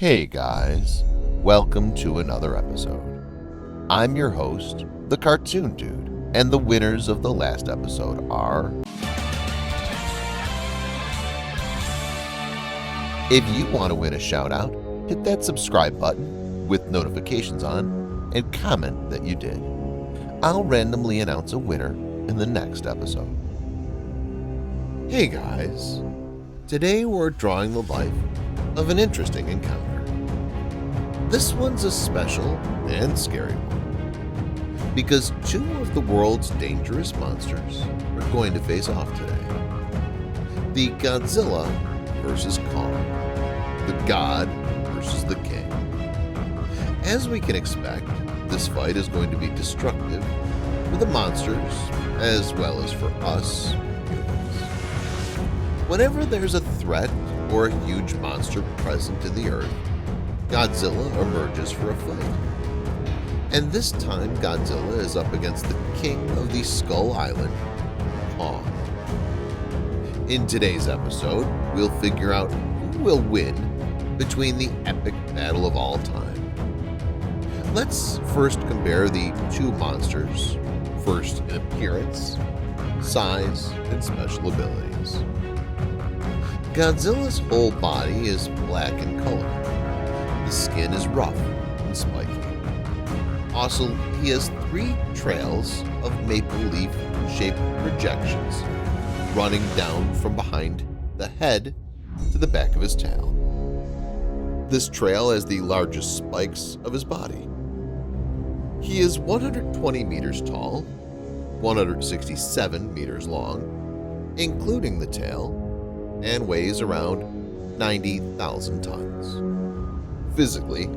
Hey guys, welcome to another episode. I'm your host, the Cartoon Dude, and the winners of the last episode are... If you want to win a shout out, hit that subscribe button with notifications on and comment that you did. I'll randomly announce a winner in the next episode. Hey guys, today we're drawing the life of an interesting encounter. This one's a special and scary one because two of the world's dangerous monsters are going to face off today. The Godzilla versus Kong, the God versus the King. As we can expect, this fight is going to be destructive for the monsters as well as for us humans. Whenever there's a threat or a huge monster present in the earth, Godzilla emerges for a fight. And this time Godzilla is up against the king of the Skull Island, Kong. In today's episode, we'll figure out who will win between the epic battle of all time. Let's first compare the two monsters, first in appearance, size, and special abilities. Godzilla's whole body is black in color. The skin is rough and spiky. Also, he has three trails of maple leaf-shaped projections running down from behind the head to the back of his tail. This trail has the largest spikes of his body. He is 120 meters tall, 167 meters long, including the tail, and weighs around 90,000 tons. Physically,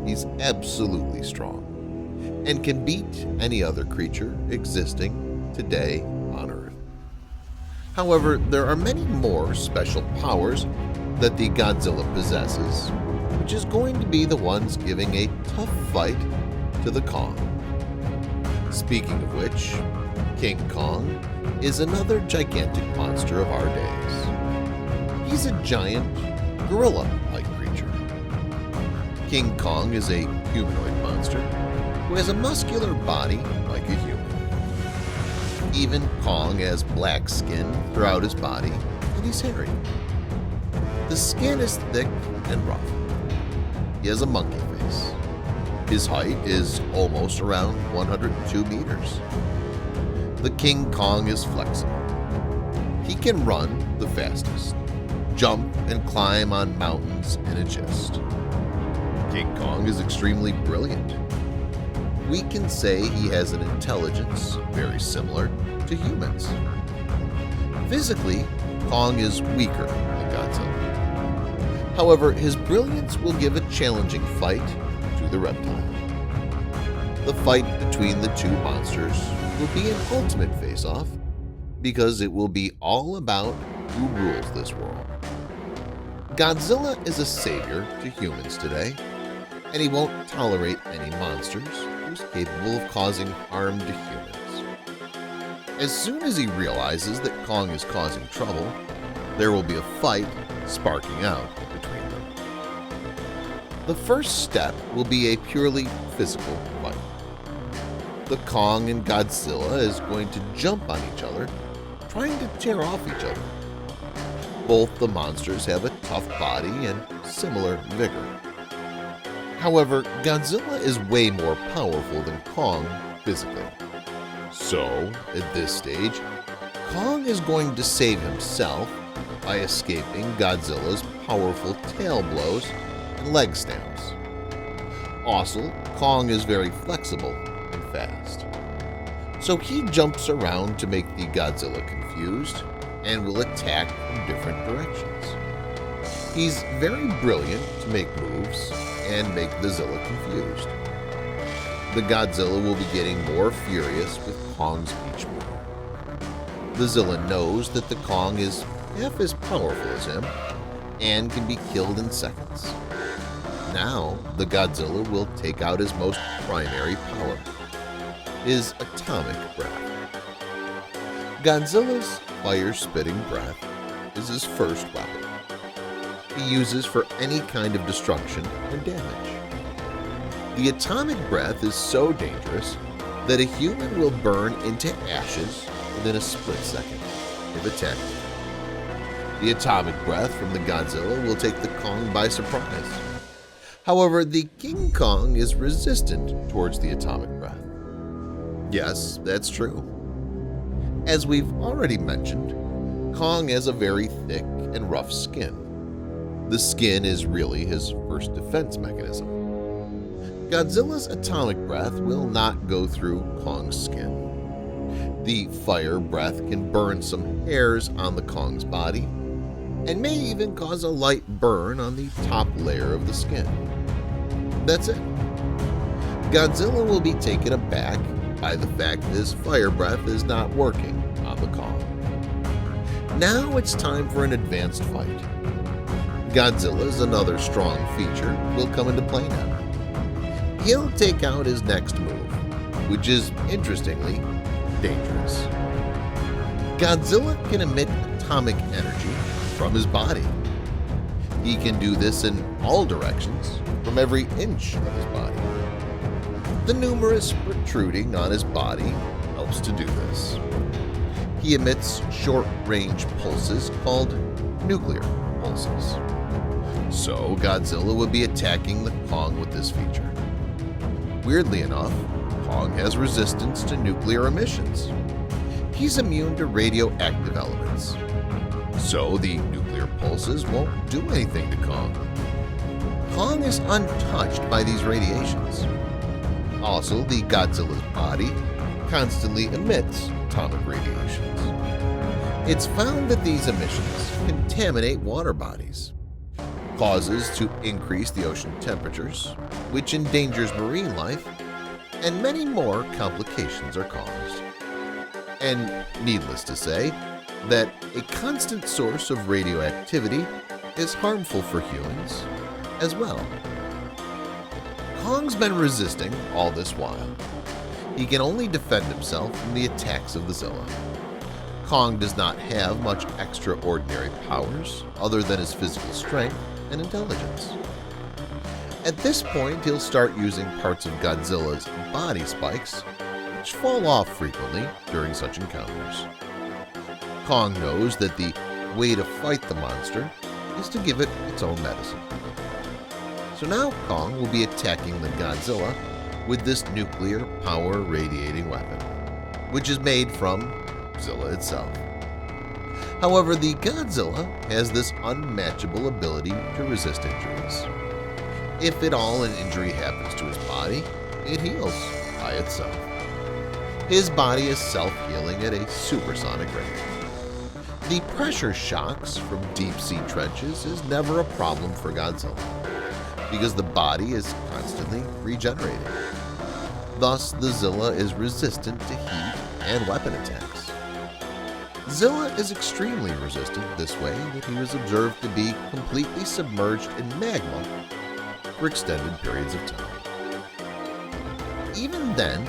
he's absolutely strong and can beat any other creature existing today on Earth. However, there are many more special powers that the Godzilla possesses, which is going to be the ones giving a tough fight to the Kong. Speaking of which, King Kong is another gigantic monster of our days. He's a giant, gorilla-like creature. King Kong is a humanoid monster who has a muscular body like a human. Even Kong has black skin throughout his body, and he's hairy. The skin is thick and rough. He has a monkey face. His height is almost around 102 meters. The King Kong is flexible. He can run the fastest, jump and climb on mountains in a gist. King Kong is extremely brilliant. We can say he has an intelligence very similar to humans. Physically, Kong is weaker than Godzilla. However, his brilliance will give a challenging fight to the reptile. The fight between the two monsters will be an ultimate face-off because it will be all about who rules this world. Godzilla is a savior to humans today, and he won't tolerate any monsters who's capable of causing harm to humans. As soon as he realizes that Kong is causing trouble, there will be a fight sparking out between them. The first step will be a purely physical fight. The Kong and Godzilla is going to jump on each other, trying to tear off each other. Both the monsters have a tough body and similar vigor. However, Godzilla is way more powerful than Kong physically. So, at this stage, Kong is going to save himself by escaping Godzilla's powerful tail blows and leg stamps. Also, Kong is very flexible and fast. So he jumps around to make the Godzilla confused and will attack from different directions. He's very brilliant to make moves and make the Zilla confused. The Godzilla will be getting more furious with Kong's each move. The Zilla knows that the Kong is half as powerful as him and can be killed in seconds. Now, the Godzilla will take out his most primary power, his atomic breath. Godzilla's fire-spitting breath is his first weapon. he uses for any kind of destruction or damage. The atomic breath is so dangerous that a human will burn into ashes within a split second if attacked. The atomic breath from the Godzilla will take the Kong by surprise. However, the King Kong is resistant towards the atomic breath. Yes, that's true. As we've already mentioned, Kong has a very thick and rough skin. The skin is really his first defense mechanism. Godzilla's atomic breath will not go through Kong's skin. The fire breath can burn some hairs on the Kong's body and may even cause a light burn on the top layer of the skin. That's it. Godzilla will be taken aback by the fact that his fire breath is not working on the Kong. Now it's time for an advanced fight. Godzilla's another strong feature will come into play now. He'll take out his next move, which is, interestingly, dangerous. Godzilla can emit atomic energy from his body. He can do this in all directions, from every inch of his body. The numerous protruding on his body helps to do this. He emits short-range pulses called nuclear pulses. So Godzilla would be attacking the Kong with this feature. Weirdly enough, Kong has resistance to nuclear emissions. He's immune to radioactive elements. So the nuclear pulses won't do anything to Kong. Kong is untouched by these radiations. Also, the Godzilla's body constantly emits atomic radiations. It's found that these emissions contaminate water bodies, causes to increase the ocean temperatures, which endangers marine life, and many more complications are caused. And needless to say, that a constant source of radioactivity is harmful for humans as well. Kong's been resisting all this while. He can only defend himself from the attacks of the Zilla. Kong does not have much extraordinary powers other than his physical strength and intelligence. At this point, he'll start using parts of Godzilla's body spikes, which fall off frequently during such encounters. Kong knows that the way to fight the monster is to give it its own medicine. So now Kong will be attacking the Godzilla with this nuclear power radiating weapon, which is made from Zilla itself. However, the Godzilla has this unmatchable ability to resist injuries. If at all an injury happens to his body, it heals by itself. His body is self-healing at a supersonic rate. The pressure shocks from deep-sea trenches is never a problem for Godzilla, because the body is constantly regenerating. Thus, the Zilla is resistant to heat and weapon attacks. Zilla is extremely resistant this way that he was observed to be completely submerged in magma for extended periods of time. Even then,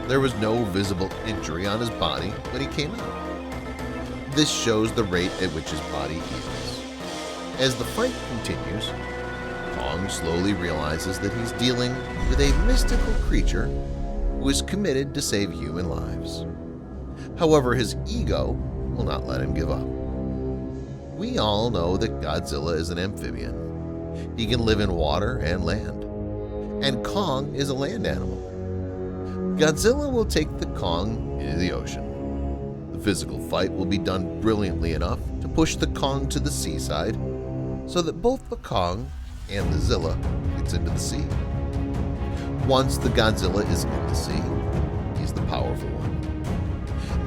there was no visible injury on his body when he came out. This shows the rate at which his body heals. As the fight continues, Kong slowly realizes that he's dealing with a mystical creature who is committed to save human lives. However, his ego will not let him give up. We all know that Godzilla is an amphibian. He can live in water and land, and Kong is a land animal. Godzilla will take the Kong into the ocean. The physical fight will be done brilliantly enough to push the Kong to the seaside so that both the Kong and the Zilla gets into the sea. Once the Godzilla is in the sea, he's the powerful one.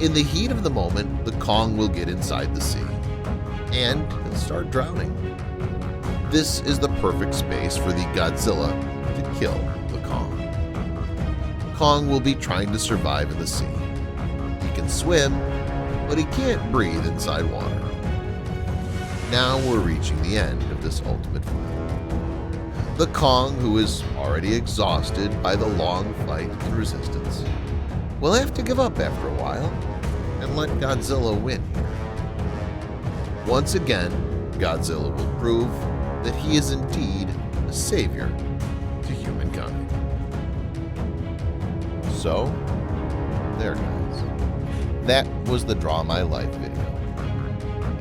In the heat of the moment, the Kong will get inside the sea and start drowning. This is the perfect space for the Godzilla to kill the Kong. Kong will be trying to survive in the sea. He can swim, but he can't breathe inside water. Now we're reaching the end of this ultimate fight. The Kong, who is already exhausted by the long fight and resistance, will have to give up after a while and let Godzilla win here. Once again, Godzilla will prove that he is indeed a savior to humankind. So, there guys. That was the Draw My Life video.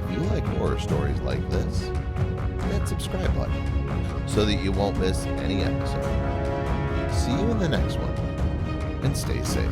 If you like horror stories like this, hit that subscribe button so that you won't miss any episode. See you in the next one, and stay safe.